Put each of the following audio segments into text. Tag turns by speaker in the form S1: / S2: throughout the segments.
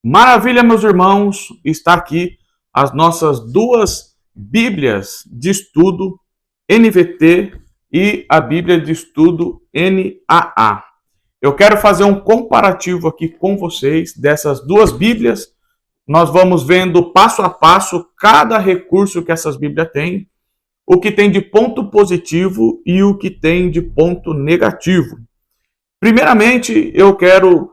S1: Maravilha, meus irmãos, está aqui as nossas duas Bíblias de estudo NVT e a Bíblia de estudo NAA. Eu quero fazer um comparativo aqui com vocês dessas duas Bíblias. Nós vamos vendo passo a passo cada recurso que essas Bíblias têm, o que tem de ponto positivo e o que tem de ponto negativo. Primeiramente, eu quero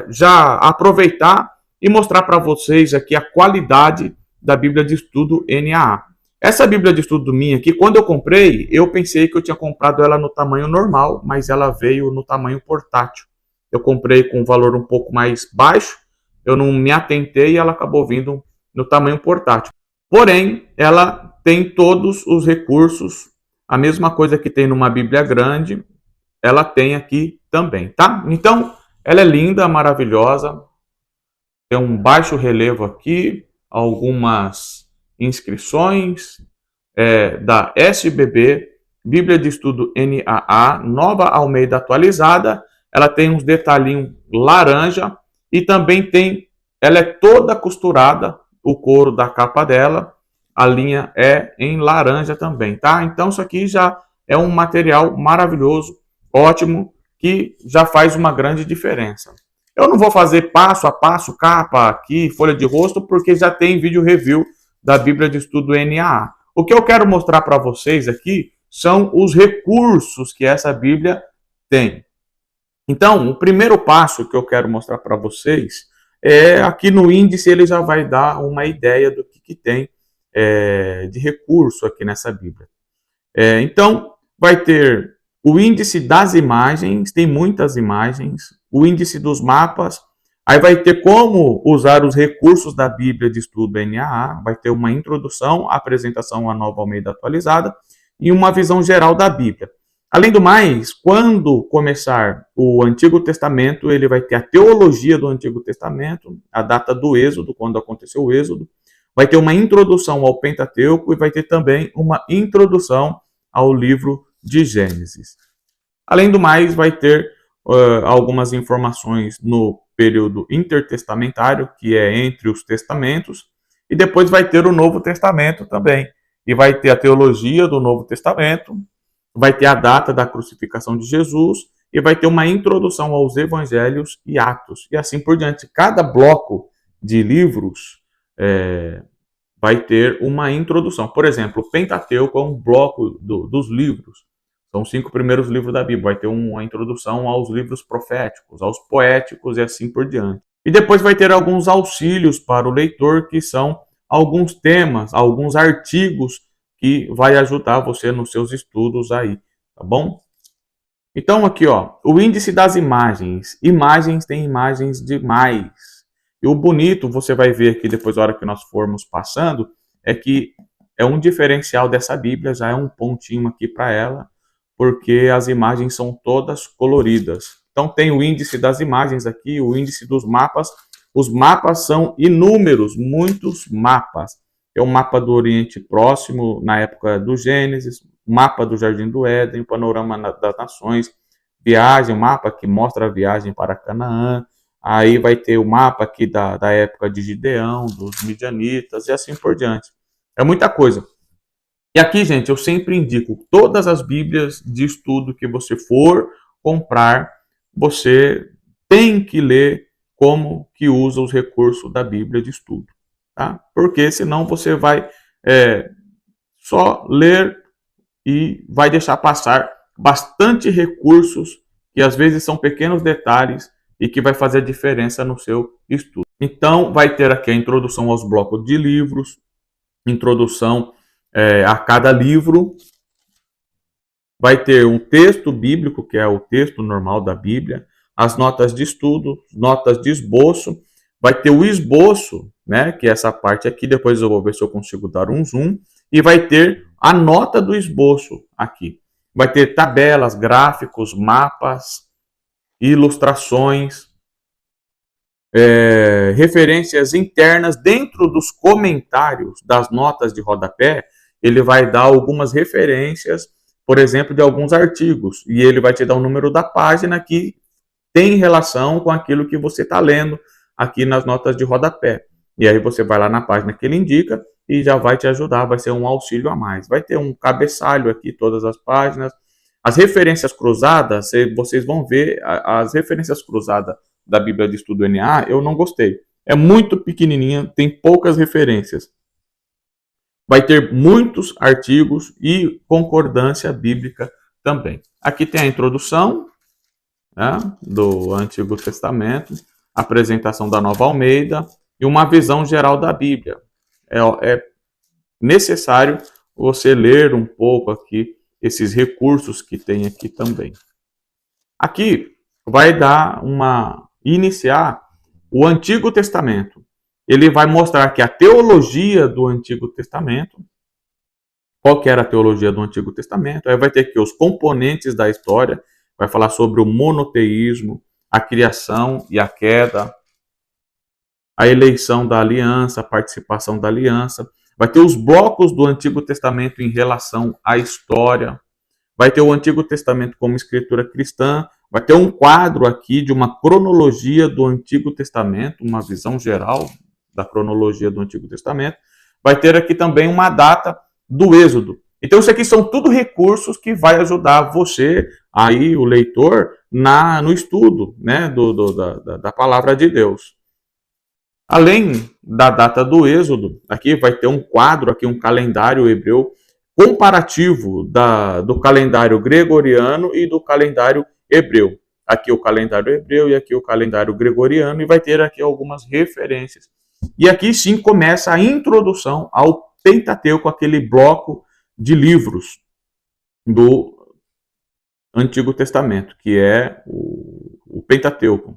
S1: já aproveitar e mostrar para vocês aqui a qualidade da Bíblia de Estudo NAA. Essa Bíblia de Estudo minha aqui, quando eu comprei, eu pensei que eu tinha comprado ela no tamanho normal, mas ela veio no tamanho portátil. Eu comprei com um valor um pouco mais baixo, eu não me atentei e ela acabou vindo no tamanho portátil. Porém, ela tem todos os recursos, a mesma coisa que tem numa Bíblia grande, ela tem aqui também, tá? Então, ela é linda, maravilhosa. Tem um baixo relevo aqui, algumas inscrições da SBB, Bíblia de Estudo NAA, Nova Almeida atualizada. Ela tem uns detalhinhos laranja e também tem, ela é toda costurada, o couro da capa dela, a linha é em laranja também, tá? Então isso aqui já é um material maravilhoso, ótimo, que já faz uma grande diferença. Eu não vou fazer passo a passo, capa aqui, folha de rosto, porque já tem vídeo review da Bíblia de Estudo NAA. O que eu quero mostrar para vocês aqui são os recursos que essa Bíblia tem. Então, o primeiro passo que eu quero mostrar para vocês é aqui no índice, ele já vai dar uma ideia do que tem de recurso aqui nessa Bíblia. Então, vai ter o índice das imagens, tem muitas imagens, o índice dos mapas, aí vai ter como usar os recursos da Bíblia de Estudo NAA, vai ter uma introdução, apresentação à Nova Almeida atualizada e uma visão geral da Bíblia. Além do mais, quando começar o Antigo Testamento, ele vai ter a teologia do Antigo Testamento, a data do Êxodo, quando aconteceu o Êxodo, vai ter uma introdução ao Pentateuco e vai ter também uma introdução ao livro de Gênesis. Além do mais, vai ter algumas informações no período intertestamentário, que é entre os testamentos, e depois vai ter o Novo Testamento também. E vai ter a teologia do Novo Testamento, vai ter a data da crucificação de Jesus, e vai ter uma introdução aos Evangelhos e Atos, e assim por diante. Cada bloco de livros vai ter uma introdução. Por exemplo, o Pentateuco é um bloco dos livros. São os 5 primeiros livros da Bíblia. Vai ter uma introdução aos livros proféticos, aos poéticos e assim por diante. E depois vai ter alguns auxílios para o leitor, que são alguns temas, alguns artigos que vai ajudar você nos seus estudos aí, tá bom? Então aqui, ó, o índice das imagens. Imagens, tem imagens demais. E o bonito, você vai ver aqui depois, na hora que nós formos passando, é que é um diferencial dessa Bíblia, já é um pontinho aqui para ela, porque as imagens são todas coloridas. Então tem o índice das imagens aqui, o índice dos mapas. Os mapas são inúmeros, muitos mapas. É o mapa do Oriente Próximo, na época do Gênesis, mapa do Jardim do Éden, o panorama das nações, viagem, o mapa que mostra a viagem para Canaã. Aí vai ter o mapa aqui da época de Gideão, dos midianitas e assim por diante. É muita coisa. E aqui, gente, eu sempre indico, todas as Bíblias de estudo que você for comprar, você tem que ler como que usa os recursos da Bíblia de estudo, tá? Porque senão você vai só ler e vai deixar passar bastante recursos que às vezes são pequenos detalhes e que vai fazer a diferença no seu estudo. Então, vai ter aqui a introdução aos blocos de livros, introdução a cada livro, vai ter um texto bíblico, que é o texto normal da Bíblia, as notas de estudo, notas de esboço, vai ter o esboço, né, que é essa parte aqui, depois eu vou ver se eu consigo dar um zoom, e vai ter a nota do esboço aqui. Vai ter tabelas, gráficos, mapas, ilustrações, referências internas. Dentro dos comentários das notas de rodapé, ele vai dar algumas referências, por exemplo, de alguns artigos, e ele vai te dar o número da página que tem relação com aquilo que você está lendo aqui nas notas de rodapé. E aí você vai lá na página que ele indica e já vai te ajudar, vai ser um auxílio a mais. Vai ter um cabeçalho aqui, todas as páginas. As referências cruzadas, vocês vão ver, as referências cruzadas da Bíblia de Estudo NA, eu não gostei. É muito pequenininha, tem poucas referências. Vai ter muitos artigos e concordância bíblica também. Aqui tem a introdução, né, do Antigo Testamento, apresentação da Nova Almeida e uma visão geral da Bíblia. É necessário você ler um pouco aqui esses recursos que tem aqui também. Aqui vai iniciar o Antigo Testamento. Ele vai mostrar que a teologia do Antigo Testamento, qual que era a teologia do Antigo Testamento, aí vai ter aqui os componentes da história, vai falar sobre o monoteísmo, a criação e a queda, a eleição da aliança, a participação da aliança, vai ter os blocos do Antigo Testamento em relação à história, vai ter o Antigo Testamento como escritura cristã, vai ter um quadro aqui de uma cronologia do Antigo Testamento, uma visão geral da cronologia do Antigo Testamento, vai ter aqui também uma data do Êxodo. Então isso aqui são tudo recursos que vai ajudar você, aí o leitor, no estudo, né, da palavra de Deus. Além da data do Êxodo, aqui vai ter um quadro, aqui um calendário hebreu comparativo do calendário gregoriano e do calendário hebreu. Aqui o calendário hebreu e aqui o calendário gregoriano, e vai ter aqui algumas referências. E aqui sim começa a introdução ao Pentateuco, aquele bloco de livros do Antigo Testamento, que é o Pentateuco.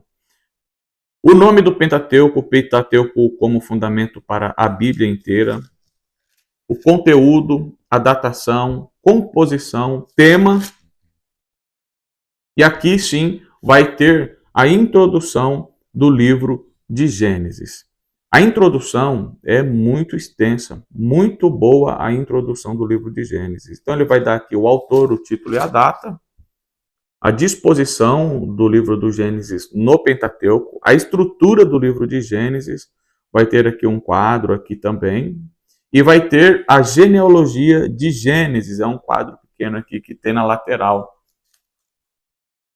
S1: O nome do Pentateuco, o Pentateuco como fundamento para a Bíblia inteira, o conteúdo, a datação, composição, tema, e aqui sim vai ter a introdução do livro de Gênesis. A introdução é muito extensa, muito boa a introdução do livro de Gênesis. Então ele vai dar aqui o autor, o título e a data, a disposição do livro do Gênesis no Pentateuco, a estrutura do livro de Gênesis, vai ter aqui um quadro aqui também, e vai ter a genealogia de Gênesis, é um quadro pequeno aqui que tem na lateral.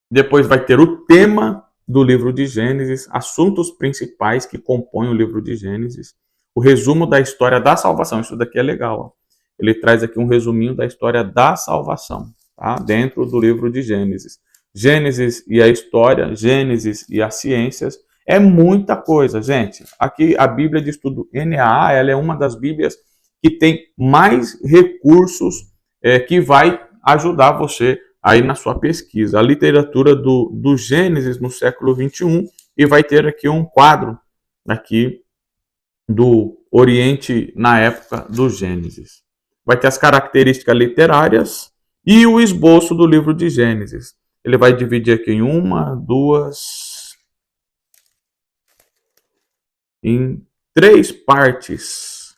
S1: Depois vai ter o tema do livro de Gênesis, assuntos principais que compõem o livro de Gênesis, o resumo da história da salvação. Isso daqui é legal, ó. Ele traz aqui um resuminho da história da salvação, tá? Dentro do livro de Gênesis. Gênesis e a história, Gênesis e as ciências, é muita coisa, gente. Aqui a Bíblia de Estudo NAA, ela é uma das Bíblias que tem mais recursos que vai ajudar você aí na sua pesquisa. A literatura do Gênesis no século 21, e vai ter aqui um quadro aqui do Oriente na época do Gênesis. Vai ter as características literárias e o esboço do livro de Gênesis. Ele vai dividir aqui em 3 partes.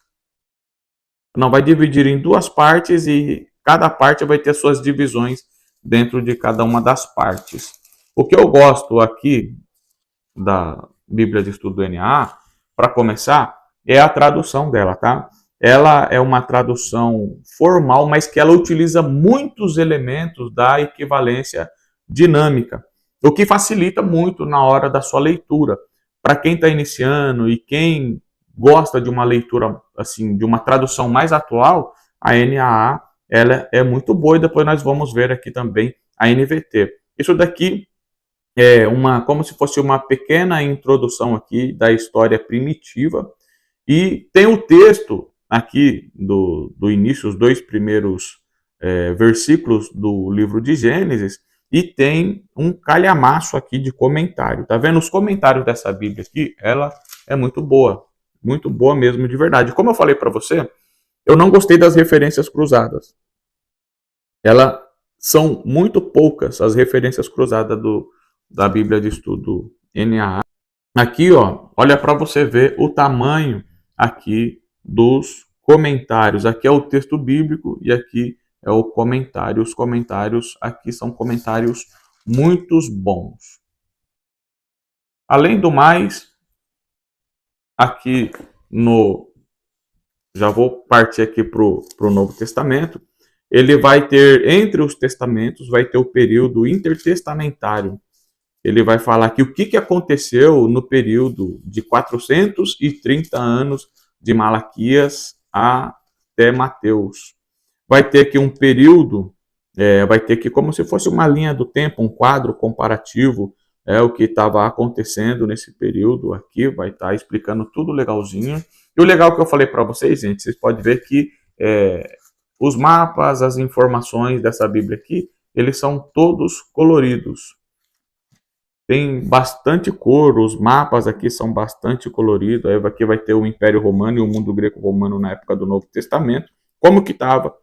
S1: Não, vai dividir em 2 partes e cada parte vai ter suas divisões dentro de cada uma das partes. O que eu gosto aqui da Bíblia de Estudo NA, para começar, é a tradução dela, tá? Ela é uma tradução formal, mas que ela utiliza muitos elementos da equivalência dinâmica, o que facilita muito na hora da sua leitura. Para quem está iniciando e quem gosta de uma leitura, assim, de uma tradução mais atual, a NAA ela é muito boa, e depois nós vamos ver aqui também a NVT. Isso daqui é como se fosse uma pequena introdução aqui da história primitiva, e tem o texto aqui do início, os 2 primeiros versículos do livro de Gênesis, e tem um calhamaço aqui de comentário. Tá vendo? Os comentários dessa Bíblia aqui, ela é muito boa mesmo, de verdade. Como eu falei para você, eu não gostei das referências cruzadas. Elas são muito poucas, as referências cruzadas da Bíblia de Estudo NAA. Aqui, ó, olha para você ver o tamanho aqui dos comentários. Aqui é o texto bíblico e aqui é o comentário. Os comentários aqui são comentários muito bons. Além do mais, aqui no... Já vou partir aqui para o Novo Testamento. Ele vai ter, entre os testamentos, vai ter o período intertestamentário. Ele vai falar aqui o que aconteceu no período de 430 anos de Malaquias até Mateus. Vai ter aqui um período, vai ter aqui como se fosse uma linha do tempo, um quadro comparativo, o que estava acontecendo nesse período aqui, vai estar explicando tudo legalzinho. E o legal que eu falei para vocês, gente, vocês podem ver que os mapas, as informações dessa Bíblia aqui, eles são todos coloridos. Tem bastante cor, os mapas aqui são bastante coloridos. Aí aqui vai ter o Império Romano e o mundo greco-romano na época do Novo Testamento. Como que estava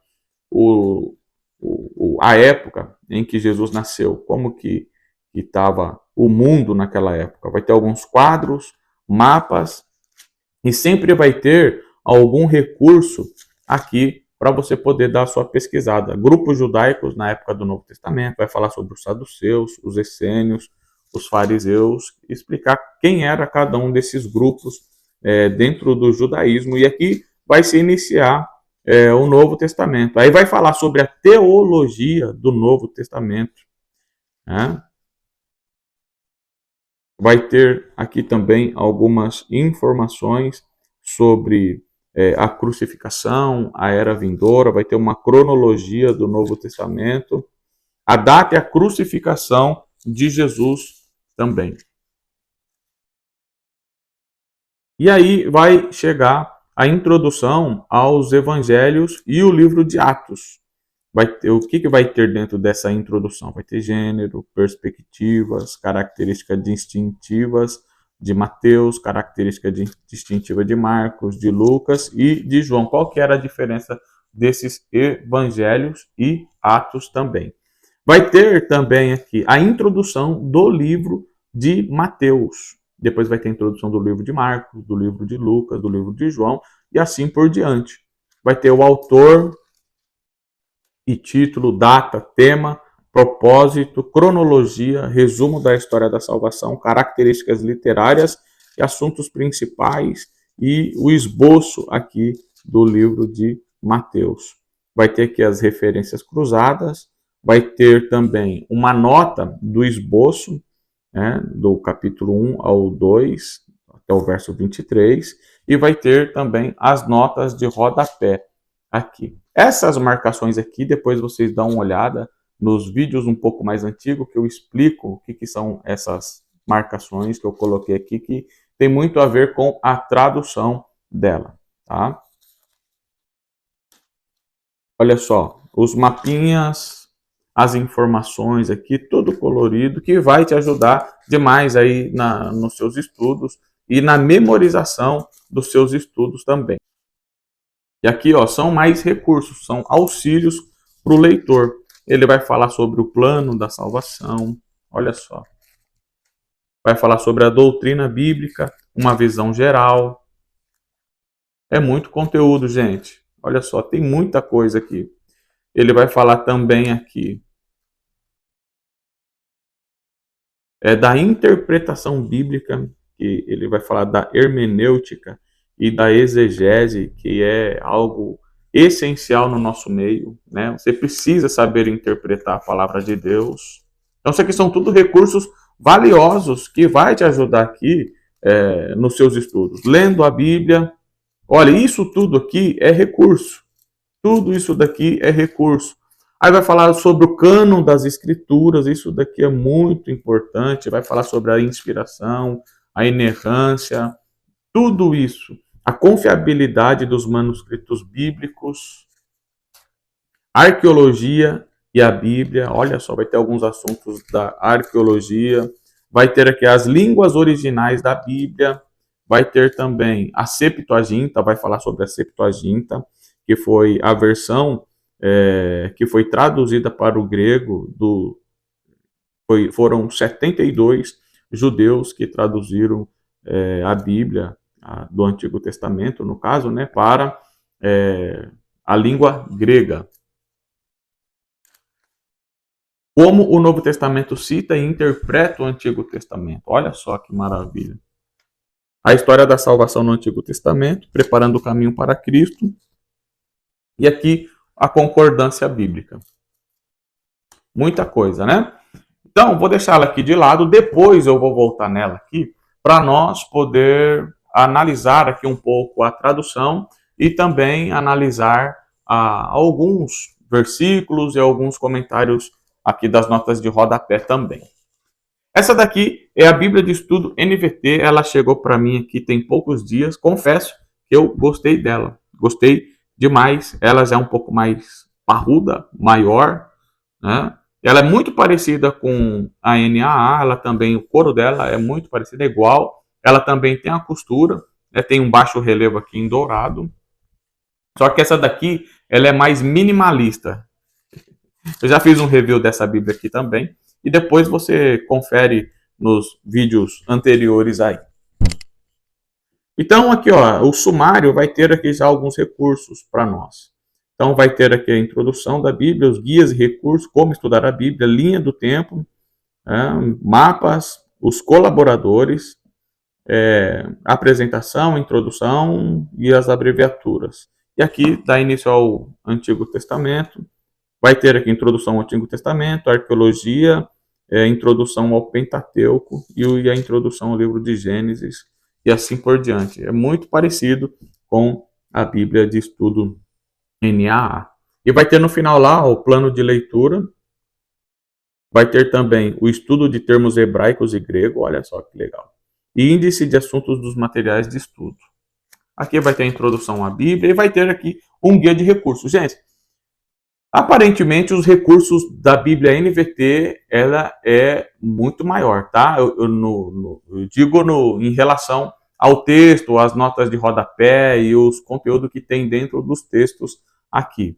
S1: a época em que Jesus nasceu? Como que estava o mundo naquela época? Vai ter alguns quadros, mapas, e sempre vai ter algum recurso aqui para você poder dar a sua pesquisada. Grupos judaicos na época do Novo Testamento, vai falar sobre os saduceus, os essênios, os fariseus, explicar quem era cada um desses grupos dentro do judaísmo. E aqui vai se iniciar o Novo Testamento. Aí vai falar sobre a teologia do Novo Testamento. Né? Vai ter aqui também algumas informações sobre a crucificação, a era vindoura, vai ter uma cronologia do Novo Testamento, a data e a crucificação de Jesus também. E aí vai chegar a introdução aos evangelhos e o livro de Atos. Vai ter, o que vai ter dentro dessa introdução? Vai ter gênero, perspectivas, características distintivas de Mateus, característica distintiva de Marcos, de Lucas e de João. Qual que era a diferença desses evangelhos e Atos também? Vai ter também aqui a introdução do livro de Mateus. Depois vai ter a introdução do livro de Marcos, do livro de Lucas, do livro de João e assim por diante. Vai ter o autor e título, data, tema, propósito, cronologia, resumo da história da salvação, características literárias e assuntos principais e o esboço aqui do livro de Mateus. Vai ter aqui as referências cruzadas, vai ter também uma nota do esboço, né, do capítulo 1 ao 2, até o verso 23, e vai ter também as notas de rodapé aqui. Essas marcações aqui, depois vocês dão uma olhada nos vídeos um pouco mais antigos, que eu explico o que são essas marcações que eu coloquei aqui, que tem muito a ver com a tradução dela, tá? Olha só, os mapinhas, as informações aqui, tudo colorido, que vai te ajudar demais aí nos seus estudos e na memorização dos seus estudos também. E aqui, ó, são mais recursos, são auxílios para o leitor. Ele vai falar sobre o plano da salvação, olha só. Vai falar sobre a doutrina bíblica, uma visão geral. É muito conteúdo, gente. Olha só, tem muita coisa aqui. Ele vai falar também aqui da interpretação bíblica, que ele vai falar da hermenêutica e da exegese, que é algo essencial no nosso meio, né? Você precisa saber interpretar a palavra de Deus. Então, isso aqui são tudo recursos valiosos que vai te ajudar aqui nos seus estudos. Lendo a Bíblia, olha, isso tudo aqui é recurso. Tudo isso daqui é recurso. Aí vai falar sobre o cânon das escrituras, isso daqui é muito importante. Vai falar sobre a inspiração, a inerrância, tudo isso. A confiabilidade dos manuscritos bíblicos, a arqueologia e a Bíblia. Olha só, vai ter alguns assuntos da arqueologia. Vai ter aqui as línguas originais da Bíblia. Vai ter também a Septuaginta, vai falar sobre a Septuaginta, que foi a versão que foi traduzida para o grego. Foram 72 judeus que traduziram a Bíblia do Antigo Testamento, no caso, né, para a língua grega. Como o Novo Testamento cita e interpreta o Antigo Testamento. Olha só que maravilha. A história da salvação no Antigo Testamento, preparando o caminho para Cristo. E aqui a concordância bíblica. Muita coisa, né? Então, vou deixá-la aqui de lado, depois eu vou voltar nela aqui, para nós poder analisar aqui um pouco a tradução e também analisar alguns versículos e alguns comentários aqui das notas de rodapé também. Essa daqui é a Bíblia de Estudo NVT, ela chegou para mim aqui tem poucos dias, confesso que eu gostei dela, gostei demais, ela já é um pouco mais parruda, maior, né? Ela é muito parecida com a NAA, ela também, o couro dela é muito parecido, é igual, ela também tem a costura, né? Tem um baixo relevo aqui em dourado, só que essa daqui, ela é mais minimalista. Eu já fiz um review dessa Bíblia aqui também, e depois você confere nos vídeos anteriores aí. Então aqui, ó, o sumário vai ter aqui já alguns recursos para nós. Então vai ter aqui a introdução da Bíblia, os guias e recursos, como estudar a Bíblia, linha do tempo, mapas, os colaboradores, apresentação, introdução e as abreviaturas. E aqui dá início ao Antigo Testamento, vai ter aqui introdução ao Antigo Testamento, arqueologia, introdução ao Pentateuco e a introdução ao livro de Gênesis e assim por diante. É muito parecido com a Bíblia de Estudo NAA. E vai ter no final lá o plano de leitura, vai ter também o estudo de termos hebraicos e grego, olha só que legal, e índice de assuntos dos materiais de estudo. Aqui vai ter a introdução à Bíblia e vai ter aqui um guia de recursos. Gente, aparentemente os recursos da Bíblia NVT, ela é muito maior, tá? Eu digo em relação ao texto, as notas de rodapé e os conteúdos que tem dentro dos textos aqui.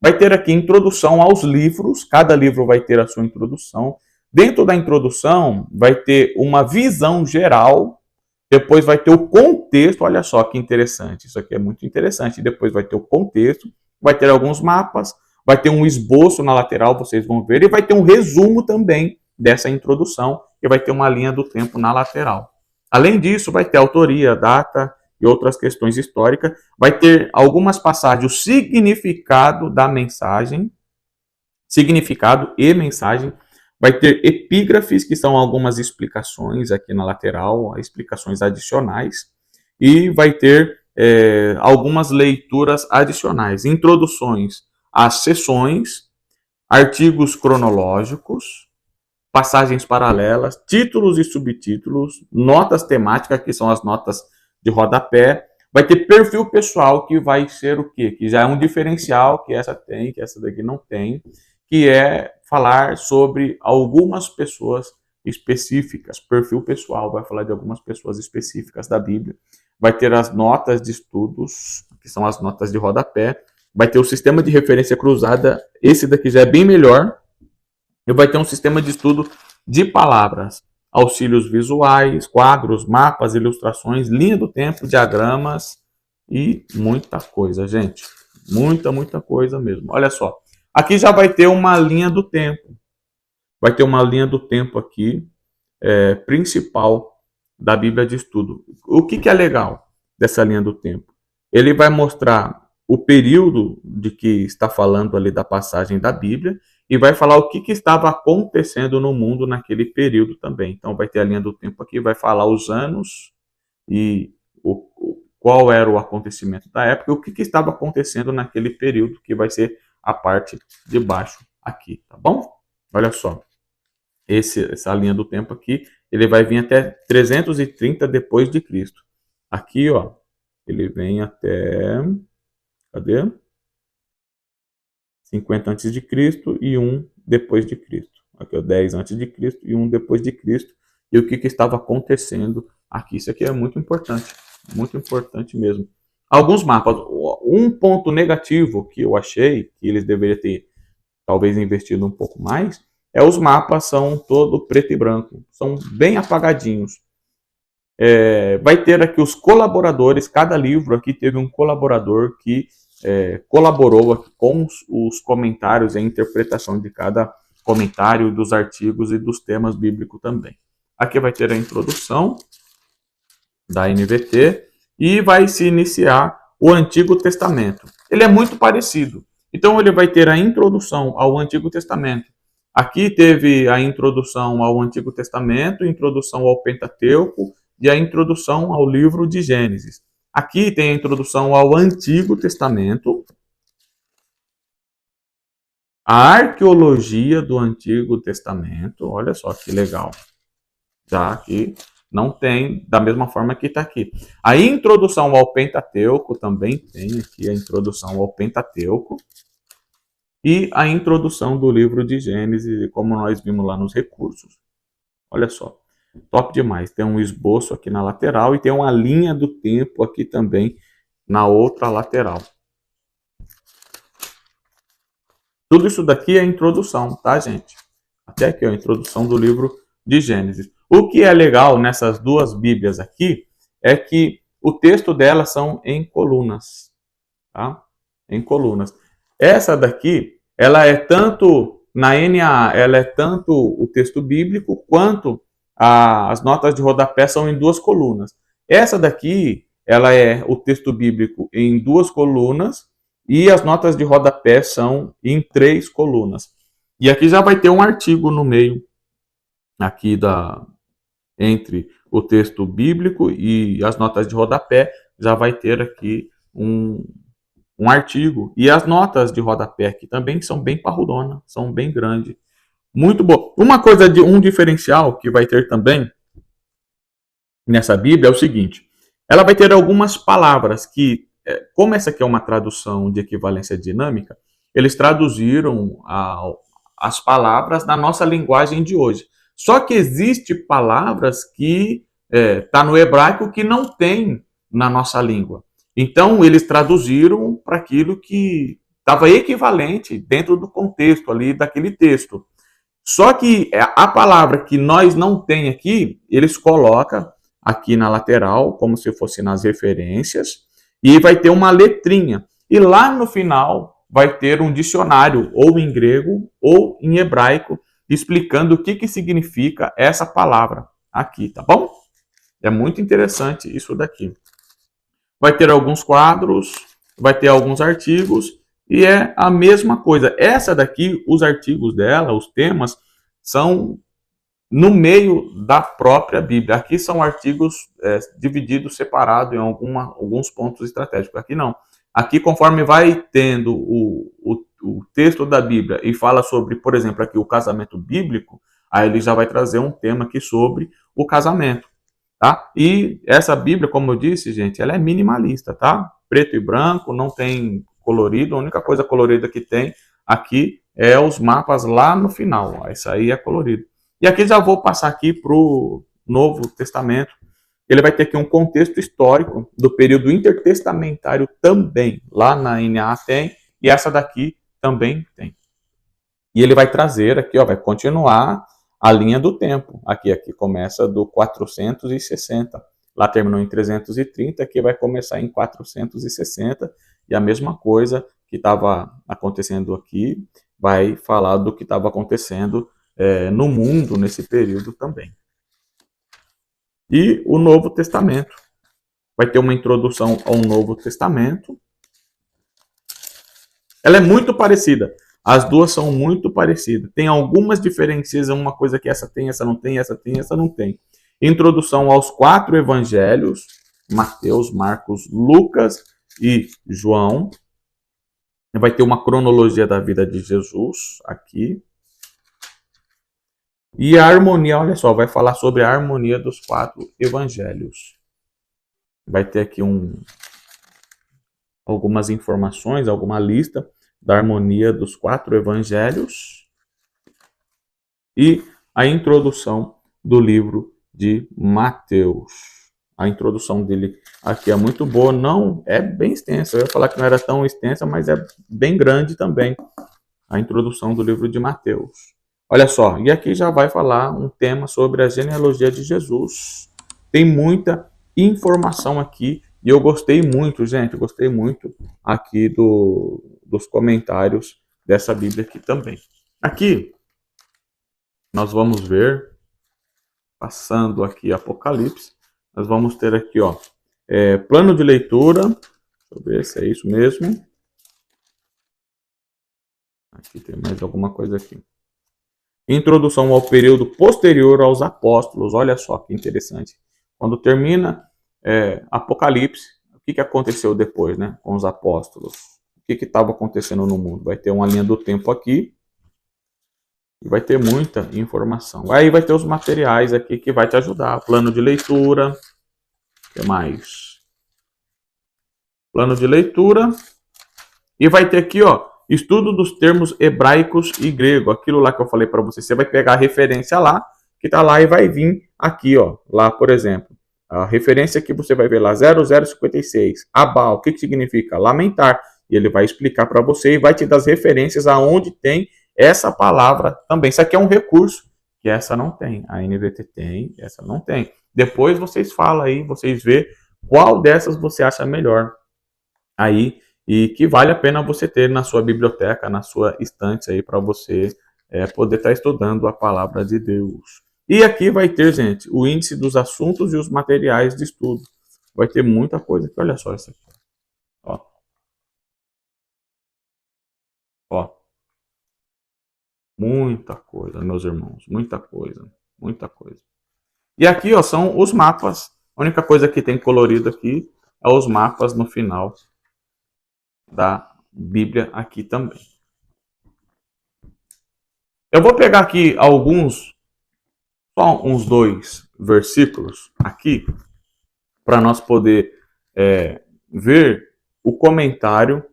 S1: Vai ter aqui introdução aos livros, cada livro vai ter a sua introdução. Dentro da introdução vai ter uma visão geral, depois vai ter o contexto, olha só que interessante, isso aqui é muito interessante. Depois vai ter o contexto, vai ter alguns mapas, vai ter um esboço na lateral, vocês vão ver, e vai ter um resumo também dessa introdução, e vai ter uma linha do tempo na lateral. Além disso, vai ter autoria, data e outras questões históricas, vai ter algumas passagens, o significado da mensagem, significado e mensagem, vai ter epígrafes, que são algumas explicações aqui na lateral, explicações adicionais, e vai ter algumas leituras adicionais, introduções às sessões, artigos cronológicos, passagens paralelas, títulos e subtítulos, notas temáticas, que são as notas de rodapé, vai ter perfil pessoal, que vai ser o quê? Que já é um diferencial que essa tem, que essa daqui não tem, que é falar sobre algumas pessoas específicas, perfil pessoal, vai falar de algumas pessoas específicas da Bíblia, vai ter as notas de estudos, que são as notas de rodapé, vai ter o sistema de referência cruzada, esse daqui já é bem melhor, e vai ter um sistema de estudo de palavras, auxílios visuais, quadros, mapas, ilustrações, linha do tempo, diagramas e muita coisa, gente. Muita coisa mesmo. Olha só, aqui já vai ter uma linha do tempo. Vai ter uma linha do tempo aqui, principal da Bíblia de Estudo. O que é legal dessa linha do tempo? Ele vai mostrar o período de que está falando ali da passagem da Bíblia e vai falar o que estava acontecendo no mundo naquele período também. Então vai ter a linha do tempo aqui, vai falar os anos e qual era o acontecimento da época e o que estava acontecendo naquele período, que vai ser a parte de baixo aqui, tá bom? Olha só, essa linha do tempo aqui, ele vai vir até 330 depois de Cristo. Aqui, ó, ele vem até, cadê? 50 antes de Cristo e 1 depois de Cristo. Aqui, ó, 10 antes de Cristo e 1 depois de Cristo. E o que estava acontecendo aqui. Isso aqui é muito importante mesmo. Alguns mapas. Um ponto negativo que eu achei que eles deveriam ter talvez investido um pouco mais é os mapas são todo preto e branco. São bem apagadinhos. Vai ter aqui os colaboradores. Cada livro aqui teve um colaborador que colaborou aqui com os comentários e a interpretação de cada comentário, dos artigos e dos temas bíblicos também. Aqui vai ter a introdução, da NVT, e vai se iniciar o Antigo Testamento. Ele é muito parecido. Então ele vai ter a introdução ao Antigo Testamento. Aqui teve a introdução ao Antigo Testamento, introdução ao Pentateuco e a introdução ao livro de Gênesis. Aqui tem a introdução ao Antigo Testamento, a arqueologia do Antigo Testamento. Olha só que legal. Já aqui não tem da mesma forma que está aqui. A introdução ao Pentateuco também tem aqui a introdução ao Pentateuco. E a introdução do livro de Gênesis, como nós vimos lá nos recursos. Olha só, top demais. Tem um esboço aqui na lateral e tem uma linha do tempo aqui também na outra lateral. Tudo isso daqui é a introdução, tá, gente? Até aqui, a introdução do livro de Gênesis. O que é legal nessas duas Bíblias aqui é que o texto delas são em colunas, tá? Em colunas. Essa daqui, ela é tanto, na NAA, ela é tanto o texto bíblico, quanto as notas de rodapé são em duas colunas. Essa daqui, ela é o texto bíblico em duas colunas, e as notas de rodapé são em 3 colunas. E aqui já vai ter um artigo no meio, aqui entre o texto bíblico e as notas de rodapé, já vai ter aqui um artigo. E as notas de rodapé aqui também são bem parrudonas, são bem grandes. Muito bom. Uma coisa, um diferencial que vai ter também nessa Bíblia é o seguinte: ela vai ter algumas palavras que, como essa aqui é uma tradução de equivalência dinâmica, eles traduziram as palavras na nossa linguagem de hoje. Só que existe palavras que tá no hebraico que não tem na nossa língua. Então, eles traduziram para aquilo que estava equivalente dentro do contexto ali daquele texto. Só que a palavra que nós não tem aqui, eles colocam aqui na lateral, como se fosse nas referências, e vai ter uma letrinha. E lá no final vai ter um dicionário, ou em grego ou em hebraico, explicando o que significa essa palavra aqui, tá bom? É muito interessante isso daqui. Vai ter alguns quadros, vai ter alguns artigos, e é a mesma coisa. Essa daqui, os artigos dela, os temas, são no meio da própria Bíblia. Aqui são artigos divididos, separados em alguns pontos estratégicos. Aqui não. Aqui, conforme vai tendo o texto da Bíblia e fala sobre, por exemplo, aqui o casamento bíblico, aí ele já vai trazer um tema aqui sobre o casamento. Tá? E essa Bíblia, como eu disse, gente, ela é minimalista, tá? Preto e branco, não tem colorido. A única coisa colorida que tem aqui é os mapas lá no final. Ó, isso aí é colorido. E aqui já vou passar aqui para o Novo Testamento. Ele vai ter aqui um contexto histórico do período intertestamentário também. Lá na NA tem, e essa daqui também tem. E ele vai trazer aqui, ó, vai continuar a linha do tempo. Aqui começa do 460. Lá terminou em 330, aqui vai começar em 460. E a mesma coisa que estava acontecendo aqui vai falar do que estava acontecendo no mundo nesse período também. E o Novo Testamento. Vai ter uma introdução ao Novo Testamento. Ela é muito parecida. As duas são muito parecidas. Tem algumas diferenças, uma coisa que essa tem, essa não tem, essa tem, essa não tem. Introdução aos 4 evangelhos, Mateus, Marcos, Lucas e João. Vai ter uma cronologia da vida de Jesus aqui. E a harmonia, olha só, vai falar sobre a harmonia dos 4 evangelhos. Vai ter aqui algumas informações, alguma lista da harmonia dos 4 evangelhos e a introdução do livro de Mateus. A introdução dele aqui é muito boa, não é bem extensa. Eu ia falar que não era tão extensa, mas é bem grande também. A introdução do livro de Mateus. Olha só, e aqui já vai falar um tema sobre a genealogia de Jesus. Tem muita informação aqui e eu gostei muito, gente, gostei muito aqui dos comentários dessa Bíblia aqui também. Aqui, nós vamos ver, passando aqui Apocalipse, nós vamos ter aqui, ó, plano de leitura. Deixa eu ver se é isso mesmo. Aqui tem mais alguma coisa aqui. Introdução ao período posterior aos apóstolos. Olha só que interessante. Quando termina Apocalipse, o que aconteceu depois, né, com os apóstolos? O que estava acontecendo no mundo? Vai ter uma linha do tempo aqui. E vai ter muita informação. Aí vai ter os materiais aqui que vai te ajudar. Plano de leitura. O que mais? Plano de leitura. E vai ter aqui, ó, estudo dos termos hebraicos e grego. Aquilo lá que eu falei para você. Você vai pegar a referência lá, que tá lá, e vai vir aqui, ó. Lá, por exemplo, a referência que você vai ver lá, 0056. Abal, o que significa? Lamentar. E ele vai explicar para você e vai te dar as referências aonde tem essa palavra também. Isso aqui é um recurso que essa não tem. A NVT tem, essa não tem. Depois vocês falam aí, vocês vê qual dessas você acha melhor aí e que vale a pena você ter na sua biblioteca, na sua estante aí para você poder estar estudando a palavra de Deus. E aqui vai ter, gente, o índice dos assuntos e os materiais de estudo. Vai ter muita coisa aqui. Olha só isso aqui. Ó. Ó. Muita coisa, meus irmãos. Muita coisa. Muita coisa. E aqui, ó, são os mapas. A única coisa que tem colorido aqui é os mapas no final da Bíblia aqui também. Eu vou pegar aqui só uns 2 versículos aqui, para nós poder ver o comentário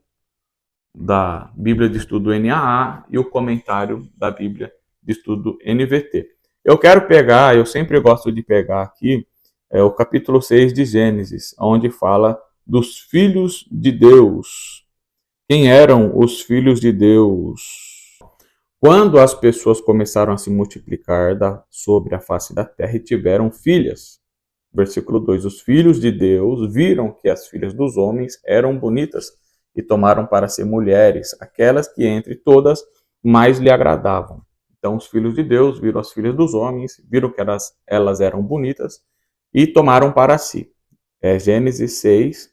S1: da Bíblia de Estudo NAA e o comentário da Bíblia de Estudo NVT. Eu quero pegar, eu sempre gosto de pegar aqui, o capítulo 6 de Gênesis, onde fala dos filhos de Deus. Quem eram os filhos de Deus? Quando as pessoas começaram a se multiplicar sobre a face da terra e tiveram filhas. Versículo 2. Os filhos de Deus viram que as filhas dos homens eram bonitas e tomaram para si mulheres, aquelas que entre todas mais lhe agradavam. Então os filhos de Deus viram as filhas dos homens, viram que elas eram bonitas e tomaram para si. Gênesis 6,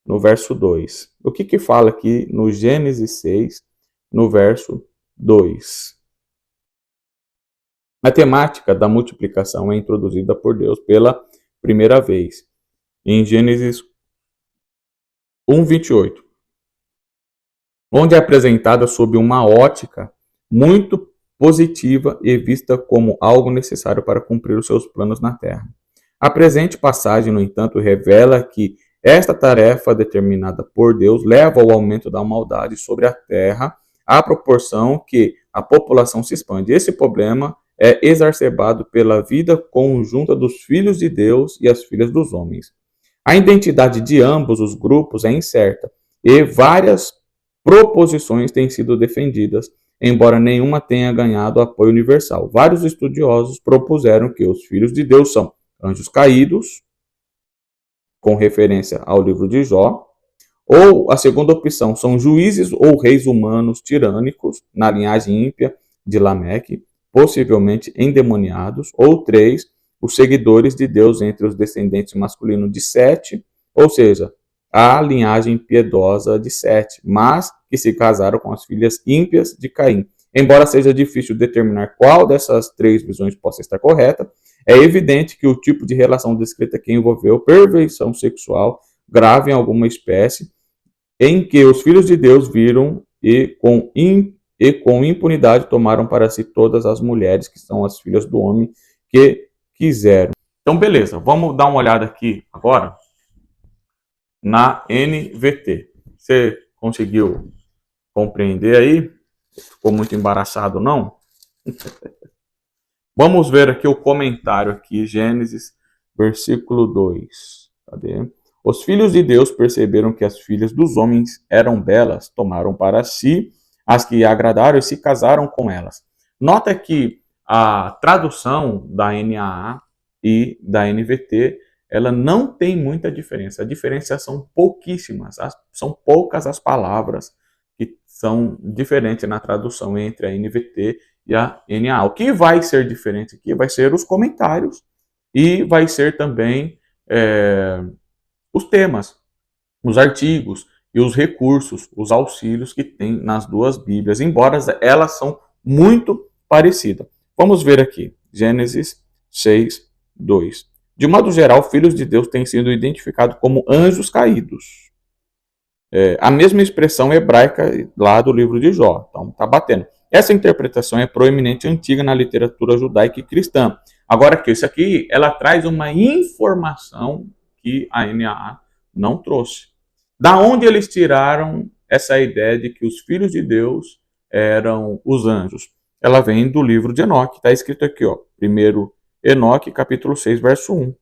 S1: no verso 2. O que fala aqui no Gênesis 6, no verso 2? A temática da multiplicação é introduzida por Deus pela primeira vez em Gênesis 1:28, onde é apresentada sob uma ótica muito positiva e vista como algo necessário para cumprir os seus planos na Terra. A presente passagem, no entanto, revela que esta tarefa determinada por Deus leva ao aumento da maldade sobre a Terra, à proporção que a população se expande. Esse problema é exacerbado pela vida conjunta dos filhos de Deus e as filhas dos homens. A identidade de ambos os grupos é incerta e várias proposições têm sido defendidas, embora nenhuma tenha ganhado apoio universal. Vários estudiosos propuseram que os filhos de Deus são anjos caídos, com referência ao livro de Jó, ou a segunda opção são juízes ou reis humanos tirânicos, na linhagem ímpia de Lameque, possivelmente endemoniados, ou 3, os seguidores de Deus entre os descendentes masculinos de Sete, ou seja, a linhagem piedosa de Sete, mas que se casaram com as filhas ímpias de Caim. Embora seja difícil determinar qual dessas 3 visões possa estar correta, é evidente que o tipo de relação descrita aqui envolveu perversão sexual grave em alguma espécie, em que os filhos de Deus viram e com impunidade tomaram para si todas as mulheres que são as filhas do homem que quiseram. Então, beleza, vamos dar uma olhada aqui agora na NVT. Você conseguiu compreender aí? Ficou muito embaraçado, não? Vamos ver aqui o comentário aqui, Gênesis, versículo 2. Cadê? Os filhos de Deus perceberam que as filhas dos homens eram belas, tomaram para si as que agradaram e se casaram com elas. Nota que a tradução da NAA e da NVT, ela não tem muita diferença. A diferença são pouquíssimas, são poucas as palavras que são diferentes na tradução entre a NVT e a NAA. O que vai ser diferente aqui vai ser os comentários e vai ser também os temas, os artigos e os recursos, os auxílios que tem nas duas Bíblias, embora elas são muito parecidas. Vamos ver aqui, Gênesis 6, 2. De modo geral, filhos de Deus têm sido identificados como anjos caídos. A mesma expressão hebraica lá do livro de Jó. Então, tá batendo. Essa interpretação é proeminente antiga na literatura judaica e cristã. Agora, que isso aqui, ela traz uma informação que a NAA não trouxe. Da onde eles tiraram essa ideia de que os filhos de Deus eram os anjos? Ela vem do livro de Enoque, está escrito aqui, ó, 1 Enoque, capítulo 6, verso 1.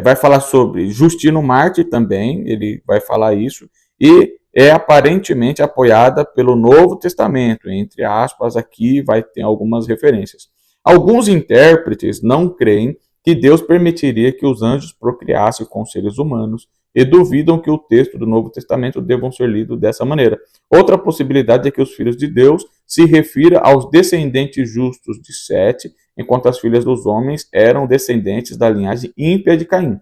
S1: Vai falar sobre Justino Marte também, ele vai falar isso, e é aparentemente apoiada pelo Novo Testamento, entre aspas, aqui vai ter algumas referências. Alguns intérpretes não creem que Deus permitiria que os anjos procriassem com seres humanos e duvidam que o texto do Novo Testamento devam ser lido dessa maneira. Outra possibilidade é que os filhos de Deus se refira aos descendentes justos de Sete, enquanto as filhas dos homens eram descendentes da linhagem ímpia de Caim.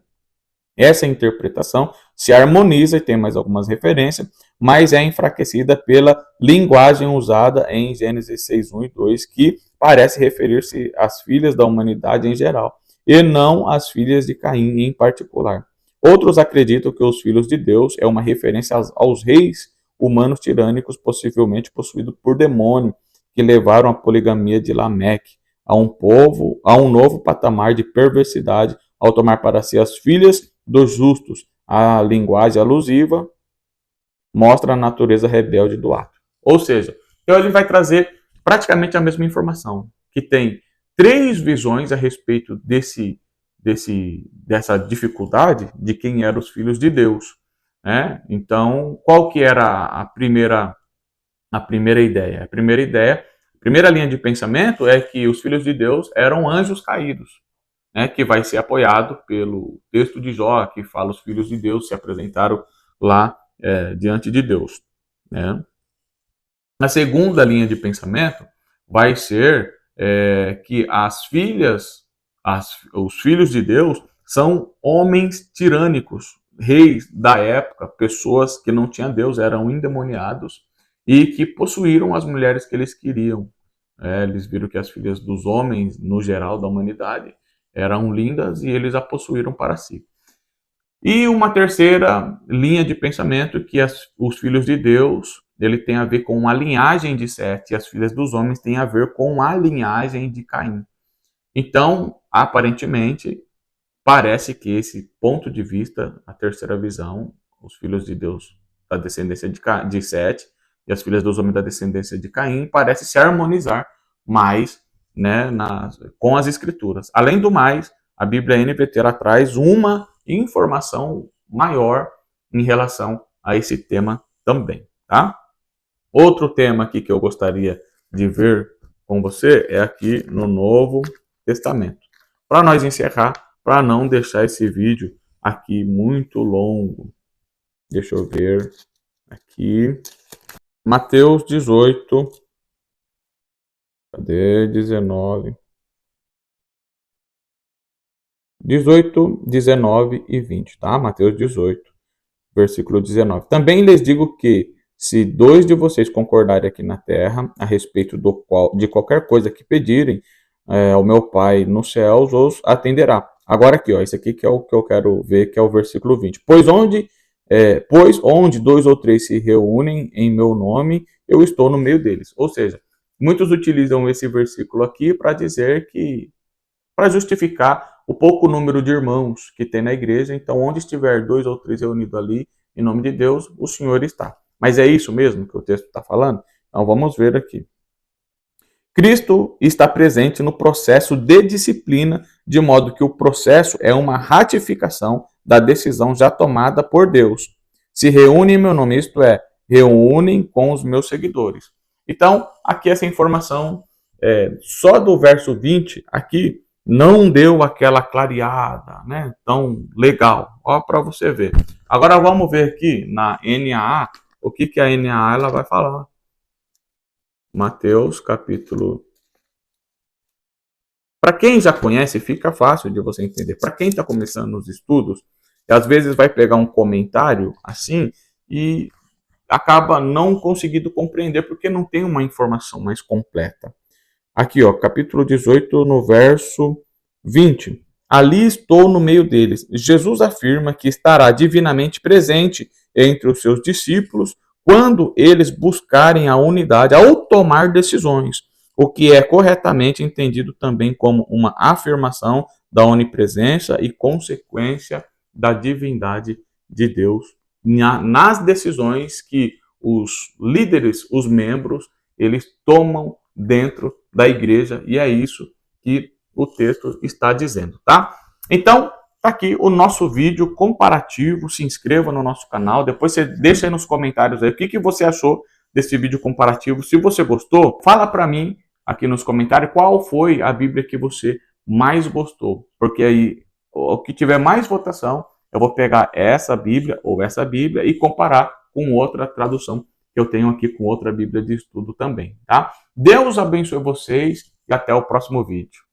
S1: Essa interpretação se harmoniza e tem mais algumas referências, mas é enfraquecida pela linguagem usada em Gênesis 6, 1 e 2, que parece referir-se às filhas da humanidade em geral, e não às filhas de Caim em particular. Outros acreditam que os filhos de Deus é uma referência aos reis humanos tirânicos, possivelmente possuídos por demônio, que levaram a poligamia de Lameque a um novo patamar de perversidade ao tomar para si as filhas dos justos. A linguagem alusiva mostra a natureza rebelde do ato. Ou seja, então ele vai trazer praticamente a mesma informação, que tem três visões a respeito dessa dificuldade de quem eram os filhos de Deus. Né? Então, qual que era a primeira ideia? A primeira linha de pensamento é que os filhos de Deus eram anjos caídos, né? Que vai ser apoiado pelo texto de Jó, que fala os filhos de Deus se apresentaram lá diante de Deus. Né? A segunda linha de pensamento vai ser que os filhos de Deus são homens tirânicos, reis da época, pessoas que não tinham Deus, eram endemoniados e que possuíram as mulheres que eles queriam. Eles viram que as filhas dos homens, no geral da humanidade, eram lindas e eles a possuíram para si. E uma terceira linha de pensamento que os filhos de Deus, ele tem a ver com a linhagem de Sete e as filhas dos homens têm a ver com a linhagem de Caim. Então, aparentemente, parece que esse ponto de vista, a terceira visão, os filhos de Deus da descendência de Sete e as filhas dos homens da descendência de Caim, parece se harmonizar mais, né, com as escrituras. Além do mais, a Bíblia NVT ela traz uma informação maior em relação a esse tema também, tá? Outro tema aqui que eu gostaria de ver com você é aqui no Novo Testamento. Para nós encerrar, para não deixar esse vídeo aqui muito longo, deixa eu ver aqui, Mateus 18, cadê 19? 18, 19 e 20, tá? Mateus 18, versículo 19. Também lhes digo que, se dois de vocês concordarem aqui na terra a respeito de qualquer coisa que pedirem ao meu Pai nos céus, os atenderá. Agora aqui, ó, esse aqui que é o que eu quero ver, que é o versículo 20. Pois onde dois ou três se reúnem em meu nome, eu estou no meio deles. Ou seja, muitos utilizam esse versículo aqui para dizer que, para justificar o pouco número de irmãos que tem na igreja. Então, onde estiver dois ou três reunidos ali, em nome de Deus, o Senhor está. Mas é isso mesmo que o texto está falando? Então, vamos ver aqui. Cristo está presente no processo de disciplina, de modo que o processo é uma ratificação da decisão já tomada por Deus. Se reúnem em meu nome, isto é, reúnem com os meus seguidores. Então, aqui essa informação, só do verso 20, aqui, não deu aquela clareada, né? Tão legal. Ó, para você ver. Agora vamos ver aqui na NAA, o que a NAA ela vai falar. Mateus capítulo Para quem já conhece, fica fácil de você entender. Para quem está começando nos estudos, às vezes vai pegar um comentário assim e acaba não conseguindo compreender porque não tem uma informação mais completa. Aqui, ó, capítulo 18, no verso 20. Ali estou no meio deles. Jesus afirma que estará divinamente presente entre os seus discípulos quando eles buscarem a unidade ao tomar decisões, o que é corretamente entendido também como uma afirmação da onipresença e consequência da divindade de Deus nas decisões que os líderes, os membros, eles tomam dentro da igreja, e é isso que o texto está dizendo, tá? Então, tá aqui o nosso vídeo comparativo. Se inscreva no nosso canal, depois você deixa aí nos comentários aí o que você achou desse vídeo comparativo. Se você gostou, fala para mim aqui nos comentários qual foi a Bíblia que você mais gostou, porque aí o que tiver mais votação, eu vou pegar essa Bíblia ou essa Bíblia e comparar com outra tradução que eu tenho aqui com outra Bíblia de estudo também, tá? Deus abençoe vocês e até o próximo vídeo.